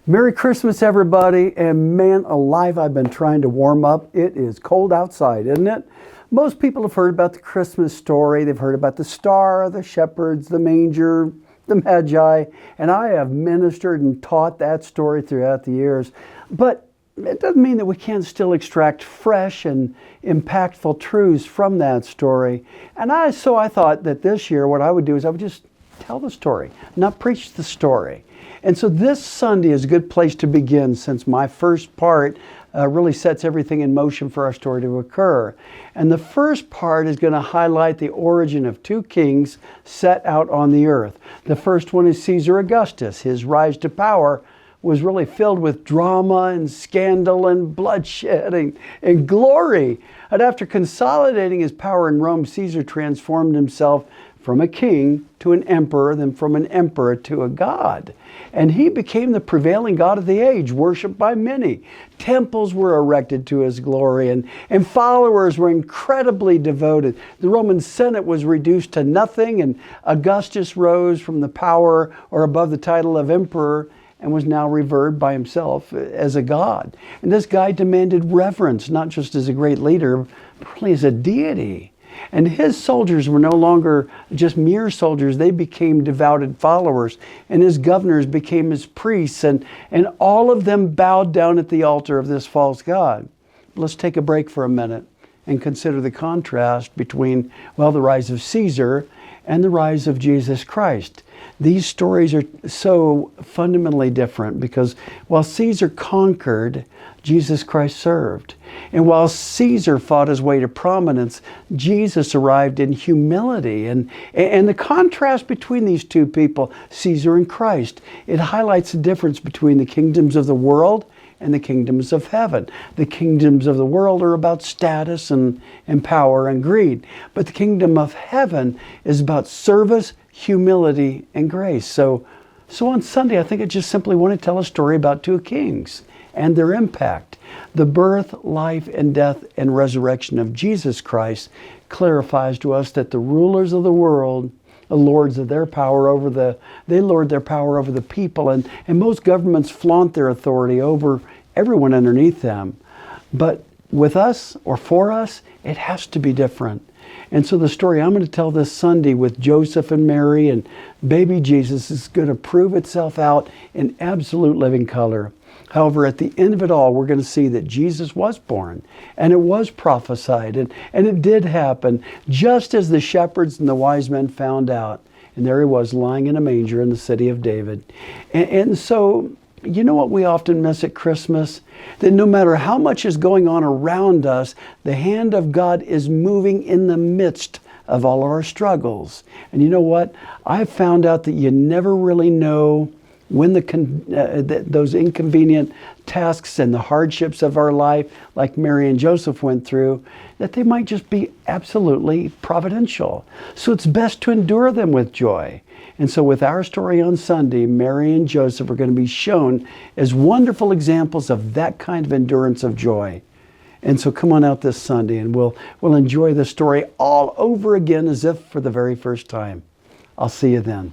Merry Christmas, everybody. And man alive, I've been trying to warm up. It is cold outside, isn't it? Most people have heard about the Christmas story. They've heard about the star, the shepherds, the manger, the magi. And I have ministered and taught that story throughout the years. But it doesn't mean that we can't still extract fresh and impactful truths from that story. And so I thought that this year what I would do is I would just tell the story, not preach the story. And so this Sunday is a good place to begin, since my first part really sets everything in motion for our story to occur. And the first part is going to highlight the origin of two kings set out on the earth. The first one is Caesar Augustus. His rise to power was really filled with drama and scandal and bloodshed and glory. And after consolidating his power in Rome, Caesar transformed himself from a king to an emperor, then from an emperor to a god. And he became the prevailing god of the age, worshipped by many. Temples were erected to his glory, and followers were incredibly devoted. The Roman Senate was reduced to nothing, and Augustus rose from the power or above the title of emperor and was now revered by himself as a god. And this guy demanded reverence, not just as a great leader, but really as a deity. And his soldiers were no longer just mere soldiers. They became devoted followers. And his governors became his priests. And all of them bowed down at the altar of this false god. Let's take a break for a minute and consider the contrast between, well, the rise of Caesar and the rise of Jesus Christ. These stories are so fundamentally different because while Caesar conquered, Jesus Christ served. And while Caesar fought his way to prominence, Jesus arrived in humility. And the contrast between these two people, Caesar and Christ, it highlights the difference between the kingdoms of the world and the kingdoms of heaven. The kingdoms of the world are about status and power and greed. But the kingdom of heaven is about service, humility, and grace. So on Sunday, I think I just simply want to tell a story about two kings and their impact. The birth, life, and death and resurrection of Jesus Christ clarifies to us that the rulers of the world, the lords of their power they lord their power over the people, and most governments flaunt their authority over everyone underneath them. But with us, or for us, it has to be different. And so the story I'm going to tell this Sunday with Joseph and Mary and baby Jesus is going to prove itself out in absolute living color. However, at the end of it all, we're going to see that Jesus was born, and it was prophesied, and it did happen, just as the shepherds and the wise men found out. And there he was, lying in a manger in the city of David. And so, you know what we often miss at Christmas? That no matter how much is going on around us, the hand of God is moving in the midst of all of our struggles. And you know what? I've found out that you never really know when those inconvenient tasks and the hardships of our life, like Mary and Joseph went through, that they might just be absolutely providential. So it's best to endure them with joy. And so with our story on Sunday, Mary and Joseph are going to be shown as wonderful examples of that kind of endurance of joy. And so come on out this Sunday and we'll enjoy the story all over again as if for the very first time. I'll see you then.